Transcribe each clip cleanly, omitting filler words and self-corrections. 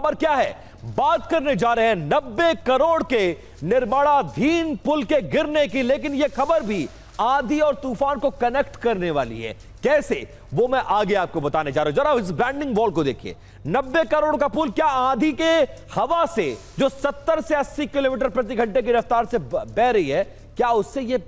खबर क्या है? बात करने जा रहे हैं 90 करोड़ के निर्माणाधीन पुल के गिरने की, लेकिन यह खबर भी आंधी और तूफान को कनेक्ट करने वाली है। कैसे, वो मैं आगे आपको बताने जा रहा हूं। जरा इस ब्रांडिंग वॉल को देखिए। 90 करोड़ का पुल क्या आंधी के हवा से जो 70 से 80 किलोमीटर प्रति घंटे की रफ्तार से बह रही है, क्या उससे ये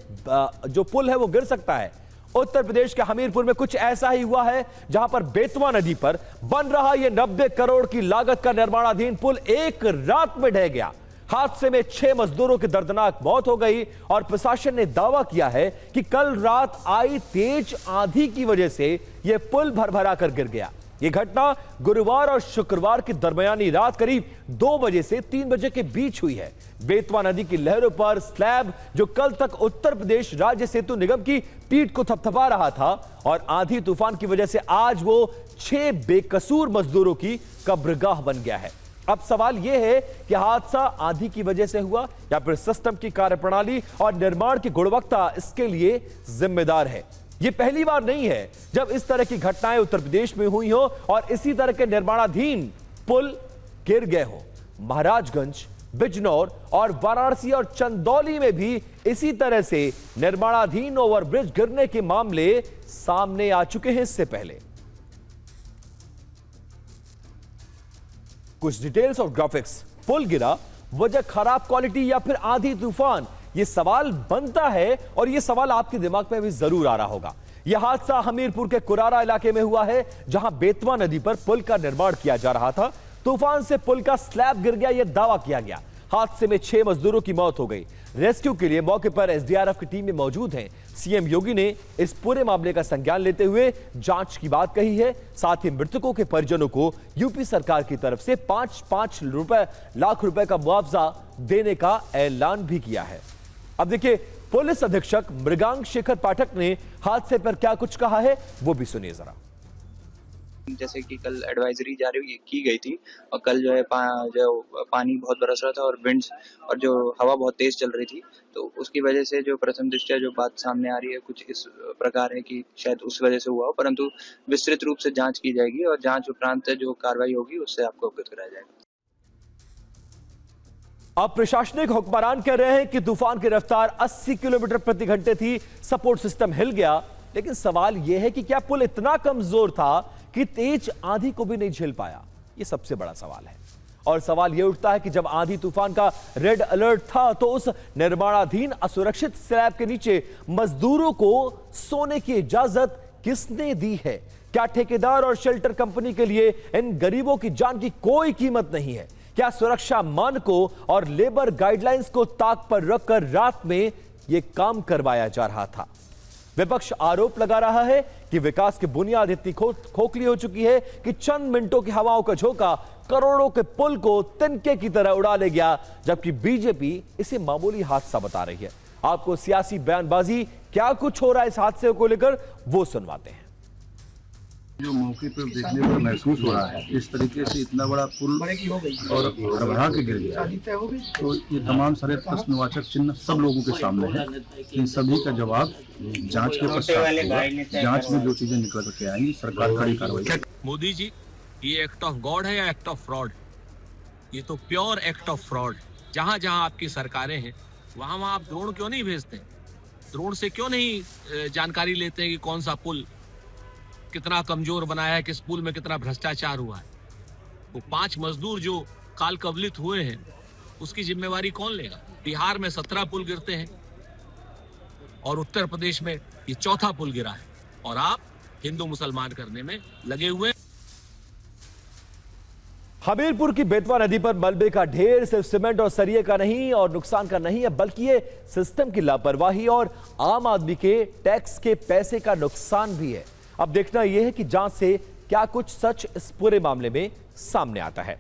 जो पुल है वो गिर सकता है? उत्तर प्रदेश के हमीरपुर में कुछ ऐसा ही हुआ है, जहां पर बेतवा नदी पर बन रहा यह 90 करोड़ की लागत का निर्माणाधीन पुल एक रात में ढह गया। हादसे में 6 मजदूरों की दर्दनाक मौत हो गई और प्रशासन ने दावा किया है कि कल रात आई तेज आंधी की वजह से यह पुल भरभरा कर गिर गया। यह घटना गुरुवार और शुक्रवार की दरमियानी रात करीब 2 बजे से 3 बजे के बीच हुई है। बेतवा नदी की लहरों पर स्लैब जो कल तक उत्तर प्रदेश राज्य सेतु निगम की पीठ को थपथपा रहा था और आंधी तूफान की वजह से आज वो 6 बेकसूर मजदूरों की कब्रगाह बन गया है। अब सवाल यह है कि हादसा आंधी की वजह से हुआ या फिर सिस्टम की कार्यप्रणाली और निर्माण की गुणवत्ता इसके लिए जिम्मेदार है। यह पहली बार नहीं है जब इस तरह की घटनाएं उत्तर प्रदेश में हुई हो और इसी तरह के निर्माणाधीन पुल गिर गए हो। महाराजगंज, बिजनौर और वाराणसी और चंदौली में भी इसी तरह से निर्माणाधीन ओवरब्रिज गिरने के मामले सामने आ चुके हैं। इससे पहले कुछ डिटेल्स और ग्राफिक्स। पुल गिरा, वजह खराब क्वालिटी या फिर आंधी तूफान? यह सवाल बनता है और यह सवाल आपके दिमाग में भी जरूर आ रहा होगा। यह हादसा हमीरपुर के कुरारा इलाके में हुआ है, जहां बेतवा नदी पर पुल का निर्माण किया जा रहा था। तूफान से पुल का स्लैब गिर गया, यह दावा किया गया। हादसे में 6 मजदूरों की मौत हो गई। रेस्क्यू के लिए मौके पर एसडीआरएफ की टीम में मौजूद हैं। सीएम योगी ने इस पूरे मामले का संज्ञान लेते हुए जांच की बात कही है। साथ ही मृतकों के परिजनों को यूपी सरकार की तरफ से 5-5 लाख रुपए का मुआवजा देने का ऐलान भी किया है। अब देखिए, पुलिस अधीक्षक मृगांक शेखर पाठक ने हादसे पर क्या कुछ कहा है, वो भी सुनिए जरा। जैसे कि कल एडवाइजरी जारी की गई थी और कल जो है पानी बहुत बरस रहा था और विंड्स और जो हवा बहुत तेज चल रही थी, तो उसकी वजह से जो प्रथम दृष्टया जो बात सामने आ रही है कुछ इस प्रकार है कि शायद उस वजह से हुआ हो, परंतु विस्तृत रूप से जांच की जाएगी और जांच उपरांत जो कार्रवाई होगी उससे आपको अवगत कराया जाएगा। अब प्रशासनिक हुक्मरान कह रहे हैं कि तूफान की रफ्तार 80 किलोमीटर प्रति घंटे थी, सपोर्ट सिस्टम हिल गया। लेकिन सवाल यह है कि क्या पुल इतना कमजोर था कि तेज आंधी को भी नहीं झेल पाया? यह सबसे बड़ा सवाल है। और सवाल यह उठता है कि जब आंधी तूफान का रेड अलर्ट था तो उस निर्माणाधीन असुरक्षित स्लैब के नीचे मजदूरों को सोने की इजाजत किसने दी है? क्या ठेकेदार और शेल्टर कंपनी के लिए इन गरीबों की जान की कोई कीमत नहीं है? क्या सुरक्षा मानकों और लेबर गाइडलाइंस को ताक पर रखकर रात में यह काम करवाया जा रहा था? विपक्ष आरोप लगा रहा है कि विकास की बुनियाद इतनी खोखली हो चुकी है कि चंद मिनटों की हवाओं का झोंका करोड़ों के पुल को तिनके की तरह उड़ा ले गया, जबकि बीजेपी इसे मामूली हादसा बता रही है। आपको सियासी बयानबाजी क्या कुछ हो रहा है इस हादसे को लेकर, वो सुनवाते हैं। जो मौके पर देखने पर महसूस हो रहा है, इस तरीके से इतना बड़ा पुल और भरभरा के गिर गया है, तो ये तमाम सारे प्रश्नवाचक चिन्ह सब लोगों के सामने है। इन सभी का जवाब जांच के पश्चात होगा। जांच में जो चीजें निकल के आएंगी, सरकार कड़ी कार्रवाई। मोदी जी, ये एक्ट ऑफ गॉड है या एक्ट ऑफ फ्रॉड? ये तो प्योर एक्ट ऑफ फ्रॉड। जहाँ जहाँ आपकी सरकारें हैं वहाँ वहाँ आप ड्रोन क्यों नहीं भेजते? ड्रोन से क्यों नहीं जानकारी लेते हैं कि कौन सा पुल कितना कमजोर बनाया है, किस पुल में कितना भ्रष्टाचार हुआ है? वो 5 मजदूर जो काल कवलित हुए हैं उसकी जिम्मेवारी कौन लेगा? बिहार में 17 पुल गिरते हैं और उत्तर प्रदेश में ये 4था पुल गिरा है और आप हिंदू मुसलमान करने में लगे हुए। हमीरपुर की बेतवा नदी पर मलबे का ढेर सिर्फ सीमेंट और सरिये का नहीं और नुकसान का नहीं है, बल्कि ये सिस्टम की लापरवाही और आम आदमी के टैक्स के पैसे का नुकसान भी है। अब देखना यह है कि जांच से क्या कुछ सच इस पूरे मामले में सामने आता है।